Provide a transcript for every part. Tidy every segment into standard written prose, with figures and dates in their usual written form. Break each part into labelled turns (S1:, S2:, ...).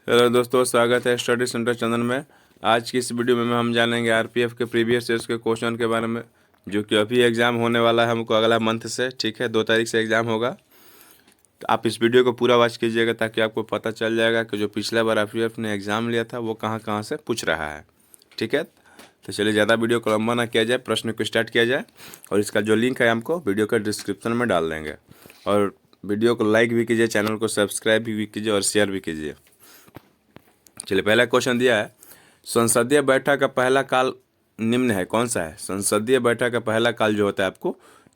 S1: Hello दोस्तों, स्वागत है स्टडी सेंटर चंदन में। आज की इस वीडियो में हम जानेंगे आरपीएफ के प्रीवियस ईयर्स के क्वेश्चन के बारे में, जो कि अभी एग्ज़ाम होने वाला है हमको अगला मंथ से। ठीक है, 2 तारीख से एग्ज़ाम होगा। तो आप इस वीडियो को पूरा वॉच कीजिएगा ताकि आपको पता चल जाएगा कि जो पिछला बार आरपीएफ ने एग्ज़ाम लिया था वो कहाँ कहाँ से पूछ रहा है। ठीक है, तो चलिए ज़्यादा वीडियो को लंबा ना किया जाए, प्रश्न को स्टार्ट किया जाए। और इसका जो लिंक है हमको वीडियो का डिस्क्रिप्शन में डाल देंगे। और वीडियो को लाइक भी कीजिए, चैनल को सब्सक्राइब भी कीजिए और शेयर भी कीजिए। चलिए, पहला क्वेश्चन दिया है, संसदीय बैठक का पहला काल निम्न है, कौन सा है? संसदीय बैठक का पहला काल जो होता है आपको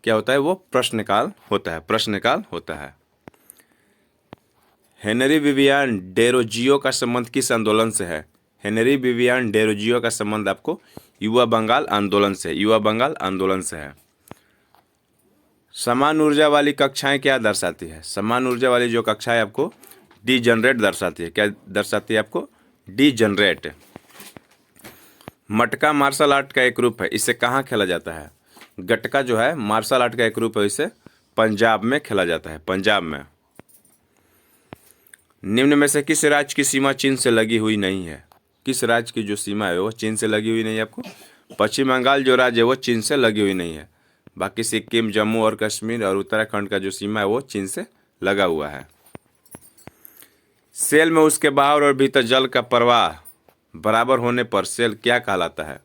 S1: क्या होता है? वो प्रश्नकाल होता है, प्रश्नकाल होता है। हेनरी विवियन डेरोजियो का संबंध किस आंदोलन से है? हेनरी विवियन डेरोजियो का संबंध आपको युवा बंगाल आंदोलन से, युवा बंगाल आंदोलन से है। समान ऊर्जा वाली कक्षाएं क्या दर्शाती है? समान ऊर्जा वाली जो कक्षाएं आपको डीजनरेट दर्शाती है। क्या दर्शाती है आपको? डीजनरेट। मटका मार्शल आर्ट का एक रूप है, इसे कहाँ खेला जाता है? गटका जो है मार्शल आर्ट का एक रूप है, इसे पंजाब में खेला जाता है, पंजाब में। निम्न में से किस राज्य की सीमा चीन से लगी हुई नहीं है? किस राज्य की जो सीमा है वो चीन से लगी हुई नहीं है आपको? पश्चिम बंगाल जो राज्य है वो चीन से लगी हुई नहीं है। बाकी सिक्किम, जम्मू और कश्मीर और उत्तराखंड का जो सीमा है वो चीन से लगा हुआ है। सेल में उसके बाहर और भीतर जल का प्रवाह बराबर होने पर सेल क्या कहलाता है?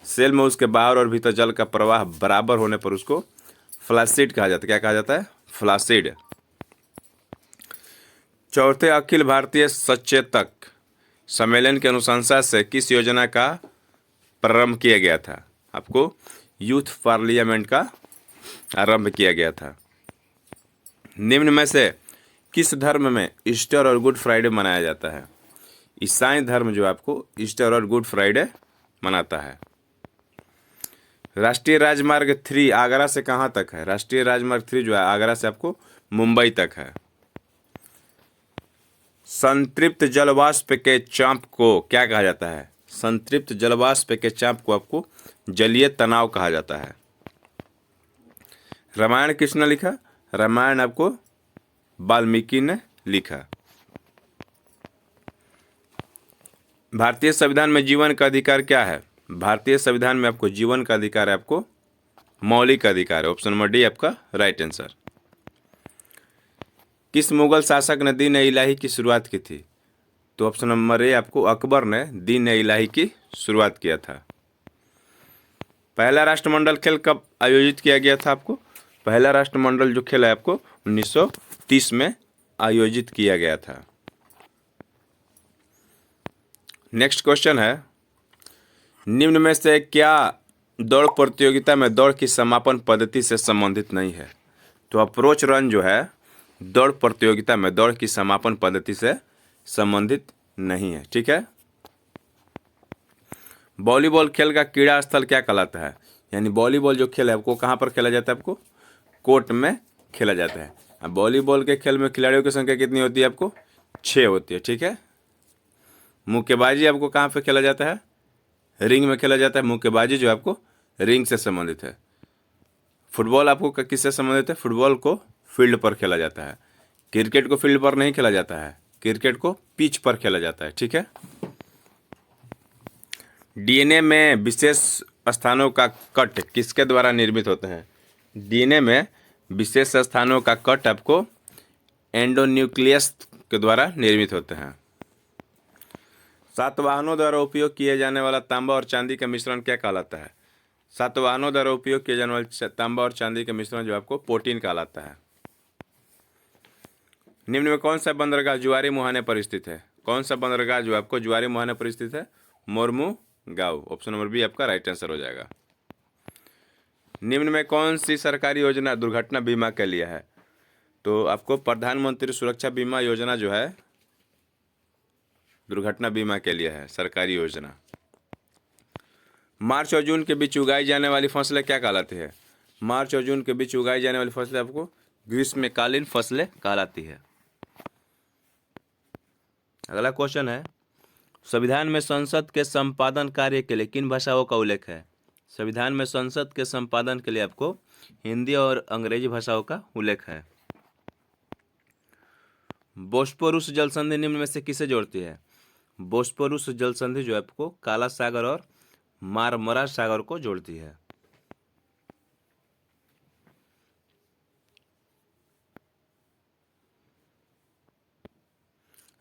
S1: सेल में उसके बाहर और भीतर जल का प्रवाह बराबर होने पर उसको फ्लासिड कहा जाता है। क्या कहा जाता है? फ्लासिड। चौथे अखिल भारतीय सचेतक सम्मेलन की अनुशंसा से किस योजना का प्रारंभ किया गया था? आपको यूथ पार्लियामेंट का आरंभ किया गया था। निम्न में से किस धर्म में ईस्टर और गुड फ्राइडे मनाया जाता है? ईसाई धर्म जो आपको ईस्टर और गुड फ्राइडे मनाता है। राष्ट्रीय राजमार्ग 3 आगरा से कहाँ तक है? राष्ट्रीय राजमार्ग 3 जो है आगरा से आपको मुंबई तक है। संतृप्त जलवाष्प के चाप को क्या कहा जाता है? संतृप्त जलवाष्प के चाप को आपको जलीय तनाव कहा जाता है। रामायण किसने लिखा? रामायण आपको वाल्मीकि ने लिखा। भारतीय संविधान में जीवन का अधिकार क्या है? भारतीय संविधान में आपको जीवन का अधिकार है, आपको मौलिक अधिकार है। ऑप्शन नंबर डी आपका राइट आंसर। किस मुगल शासक ने दीन ए इलाही की शुरुआत की थी? तो ऑप्शन नंबर ए आपको अकबर ने दीन ए इलाही की शुरुआत किया था। पहला राष्ट्रमंडल खेल कब आयोजित किया गया था आपको? पहला राष्ट्रमंडल जो खेल है आपको 1930 में आयोजित किया गया था। नेक्स्ट क्वेश्चन है, निम्न में से क्या दौड़ प्रतियोगिता में दौड़ की समापन पद्धति से संबंधित नहीं है? तो अप्रोच रन जो है दौड़ प्रतियोगिता में दौड़ की समापन पद्धति से संबंधित नहीं है। ठीक है। वॉलीबॉल खेल का क्रीड़ा स्थल क्या कहलाता है? यानी वॉलीबॉल जो खेल है आपको कहाँ पर खेला जाता है? आपको कोर्ट में खेला जाता है। अब वॉलीबॉल के खेल में खिलाड़ियों की संख्या कितनी होती है? आपको 6 होती है। ठीक है। मुक्केबाजी आपको कहाँ पे खेला जाता है? रिंग में खेला जाता है। मुक्केबाजी जो आपको रिंग से संबंधित है। फुटबॉल आपको किससे संबंधित है? फुटबॉल को फील्ड पर खेला जाता है। क्रिकेट को फील्ड पर नहीं खेला जाता है, क्रिकेट को पिच पर खेला जाता है। ठीक है। डीएनए में विशेष स्थानों का कट किसके द्वारा निर्मित होते हैं? डीएनए में विशेष स्थानों का कट आपको एंडोन्यूक्लियस के द्वारा निर्मित होते हैं। सातवाहनों द्वारा उपयोग किए जाने वाला तांबा और चांदी का मिश्रण क्या कहलाता है? सातवाहनों द्वारा उपयोग किए जाने वाले तांबा और चांदी का मिश्रण जो आपको प्रोटीन कहलाता है। निम्न में कौन सा बंदरगाह जुआरी मुहाने पर स्थित है? कौन सा बंदरगाह जो आपको जुआरी मुहाने पर स्थित है? मोरमू गांव। ऑप्शन नंबर बी आपका राइट आंसर हो जाएगा। निम्न में कौन सी सरकारी योजना दुर्घटना बीमा के लिए है? तो आपको प्रधानमंत्री सुरक्षा बीमा योजना जो है दुर्घटना बीमा के लिए है, सरकारी योजना। मार्च और जून के बीच उगाई जाने वाली फसलें क्या कहलाती है? मार्च और जून के बीच उगाई जाने वाली फसलें आपको ग्रीष्मकालीन फसलें कहलाती है। अगला क्वेश्चन है, संविधान में संसद के संपादन कार्य के लिए किन भाषाओं का उल्लेख है? संविधान में संसद के संपादन के लिए आपको हिंदी और अंग्रेजी भाषाओं का उल्लेख है। बोस्पोरूस जल संधि निम्न में से किसे जोड़ती है? बोस्पोरूस जल संधि जो है आपको काला सागर और मारमरा सागर को जोड़ती है।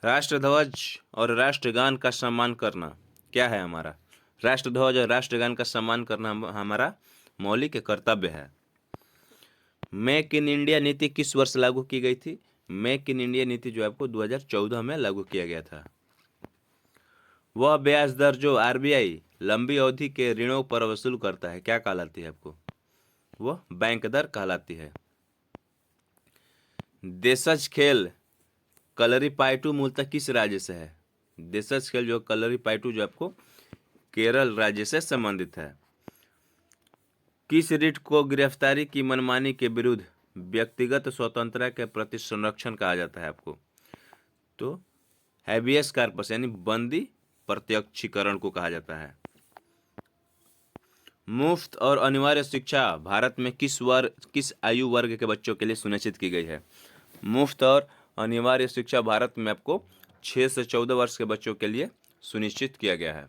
S1: राष्ट्रध्वज और राष्ट्रगान का सम्मान करना क्या है हमारा? राष्ट्रध्वज और राष्ट्रगान का सम्मान करना हमारा मौलिक कर्तव्य है। मेक इन इंडिया नीति किस वर्ष लागू की गई थी? मेक इन इंडिया नीति जो आपको 2014 में लागू किया गया था। वह ब्याज दर जो आरबीआई लंबी अवधि के ऋणों पर वसूल करता है क्या कहलाती है आपको? वह बैंक दर कहलाती है। देशज खेल कलरीपायटू मूलतः किस राज्य से है? देशज खेल जो कलरीपायटू जो आपको केरल राज्य से संबंधित है। किस रिट को गिरफ्तारी की मनमानी के विरुद्ध व्यक्तिगत स्वतंत्रता के प्रति संरक्षण कहा जाता है आपको? तो हैबियस कार्पस यानी बंदी प्रत्यक्षीकरण को कहा जाता है। मुफ्त और अनिवार्य शिक्षा भारत में किस आयु वर्ग के बच्चों के लिए सुनिश्चित की गई है? मुफ्त और अनिवार्य शिक्षा भारत में आपको 6 से 14 वर्ष के बच्चों के लिए सुनिश्चित किया गया है।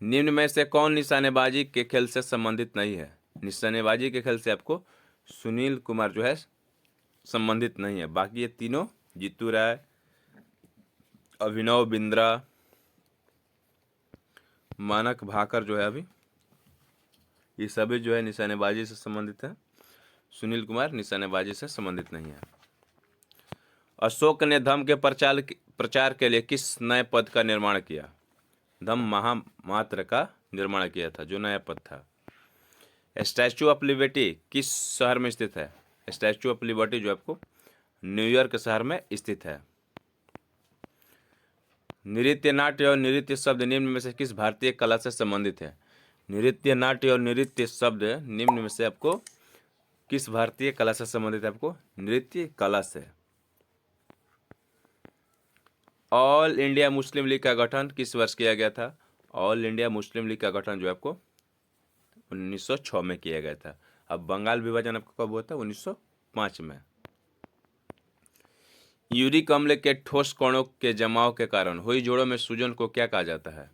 S1: निम्न में से कौन निशानेबाजी के खेल से संबंधित नहीं है? निशानेबाजी के खेल से आपको सुनील कुमार जो है संबंधित नहीं है। बाकी ये तीनों जीतू राय, अभिनव बिंद्रा, मानक भाकर जो है अभी ये सभी जो है निशानेबाजी से संबंधित है। सुनील कुमार निशानेबाजी से संबंधित नहीं है। अशोक ने धम्म के प्रचार के लिए किस नए पद का निर्माण किया? धम्म महामात्र का निर्माण किया था, जो नया पद था। स्टैचू ऑफ लिबर्टी किस शहर में स्थित है? स्टैचू ऑफ लिबर्टी जो आपको न्यूयॉर्क शहर में स्थित है। नृत्य नाट्य और नृत्य शब्द निम्न में से किस भारतीय कला से संबंधित है? नृत्य नाट्य और नृत्य शब्द निम्न में से आपको किस भारतीय कला से संबंधित है? आपको नृत्य कला से। ऑल इंडिया मुस्लिम लीग का गठन किस वर्ष किया गया था? ऑल इंडिया मुस्लिम लीग का गठन जो आपको 1906 में किया गया था। अब बंगाल विभाजन आपको कब हुआ था? 1905 में। यूरिक अम्ल के ठोस कणों के जमाव के कारण हुई जोड़ों में सूजन को क्या कहा जाता है?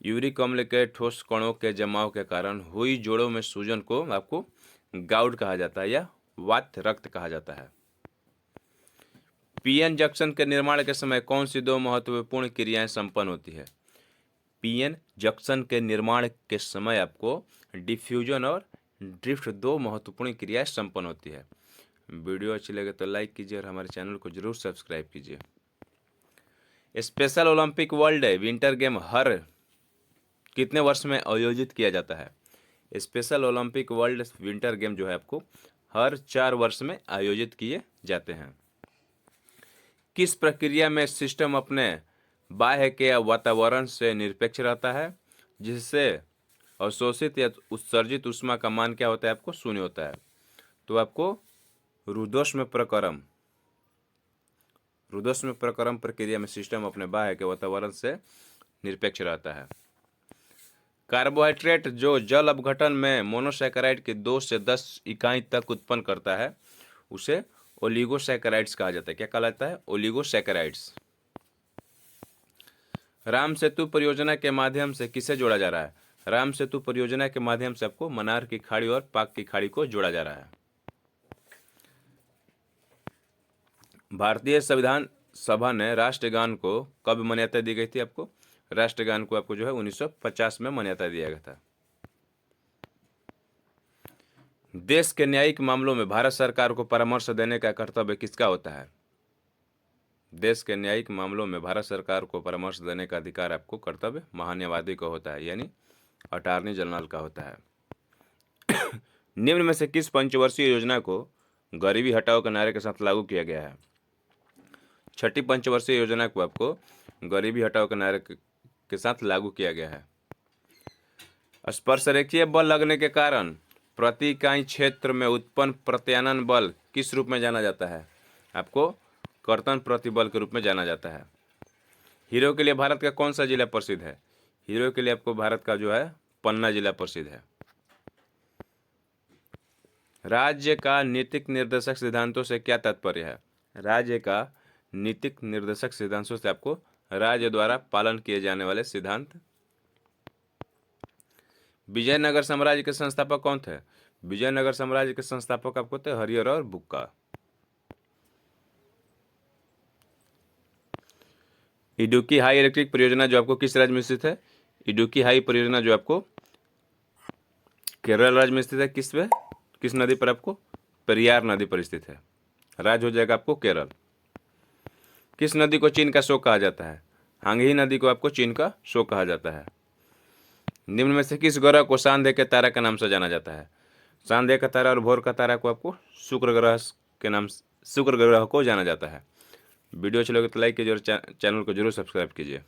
S1: यूरिक अम्ल के ठोस कणों के जमाव के कारण हुई जोड़ों में सूजन को आपको गाउट कहा जाता है या वात रक्त कहा जाता है। पीएन जंक्शन के निर्माण के समय कौन सी दो महत्वपूर्ण क्रियाएं संपन्न होती है? पीएन जंक्शन के निर्माण के समय आपको डिफ्यूजन और ड्रिफ्ट दो महत्वपूर्ण क्रियाएं संपन्न होती है। वीडियो अच्छी लगे तो लाइक कीजिए और हमारे चैनल को जरूर सब्सक्राइब कीजिए। Special Olympic world winter game हर कितने वर्ष में आयोजित किया जाता है? Special Olympic world winter game जो है आपको हर 4 वर्ष में आयोजित किए जाते हैं। किस प्रक्रिया में सिस्टम अपने बाह्य के वातावरण से निरपेक्ष रहता है, जिससे अवशोषित या उत्सर्जित ऊष्मा का मान क्या होता है? आपको शून्य होता है। तो आपको रुद्धोष्म प्रक्रम प्रक्रिया में सिस्टम अपने बाह्य के वातावरण से निरपेक्ष रहता है। कार्बोहाइड्रेट जो जल अपघटन में मोनोसैकेराइड की 2 से 10 इकाई तक उत्पन्न करता है उसे ओलिगोसैकेराइड्स कहा जाता है। क्या कहलाता है? ओलिगोसैकेराइड्स। राम सेतु परियोजना के माध्यम से किसे जोड़ा जा रहा है? राम सेतु परियोजना के माध्यम से आपको मन्नार की खाड़ी और पाक की खाड़ी को जोड़ा जा रहा है। भारतीय संविधान सभा ने राष्ट्रगान को कब मान्यता दी गई थी? आपको राष्ट्रगान को आपको जो है 1950 में मान्यता दिया गया था। देश के न्यायिक मामलों में भारत सरकार को परामर्श देने का कर्तव्य किसका होता है? देश के न्यायिक मामलों में भारत सरकार को परामर्श देने का अधिकार आपको कर्तव्य महान्यायवादी का होता है, यानी अटॉर्नी जनरल का होता है। निम्न में से किस पंचवर्षीय योजना को गरीबी हटाओ के नारे के साथ लागू किया गया है? छठी पंचवर्षीय योजना को आपको गरीबी हटाओ के नारे के साथ लागू किया गया है। स्पर्शरेखीय बल लगने के कारण प्रति इकाई क्षेत्र में उत्पन्न प्रत्यानयन बल किस रूप में जाना जाता है? आपको कर्तन प्रतिबल के रूप में जाना जाता है। हीरो के लिए भारत का कौन सा जिला प्रसिद्ध है? हीरो के लिए आपको भारत का जो है पन्ना जिला प्रसिद्ध है। राज्य का नीतिक निर्देशक सिद्धांतों से क्या तात्पर्य है? राज्य का नीतिक निर्देशक सिद्धांतों से आपको राज्य द्वारा पालन किए जाने वाले सिद्धांत। विजयनगर साम्राज्य के संस्थापक कौन थे? विजयनगर साम्राज्य के संस्थापक आपको थे हरिहर और बुक्का। इडुक्की हाई इलेक्ट्रिक परियोजना जो आपको किस राज्य में स्थित है? इडुक्की हाई परियोजना जो आपको केरल राज्य में स्थित है। किस नदी पर? आपको पेरियार नदी पर स्थित है। राज्य हो जाएगा आपको केरल। किस नदी को चीन का शोक कहा जाता है? हांगही नदी को आपको चीन का शोक कहा जाता है। निम्न में से किस ग्रह को चांद के तारा के नाम से जाना जाता है? चांद का तारा और भोर का तारा को आपको शुक्र ग्रह के नाम शुक्र ग्रह को जाना जाता है। वीडियो अच्छी लगे तो लाइक कीजिए और चैनल को जरूर सब्सक्राइब कीजिए।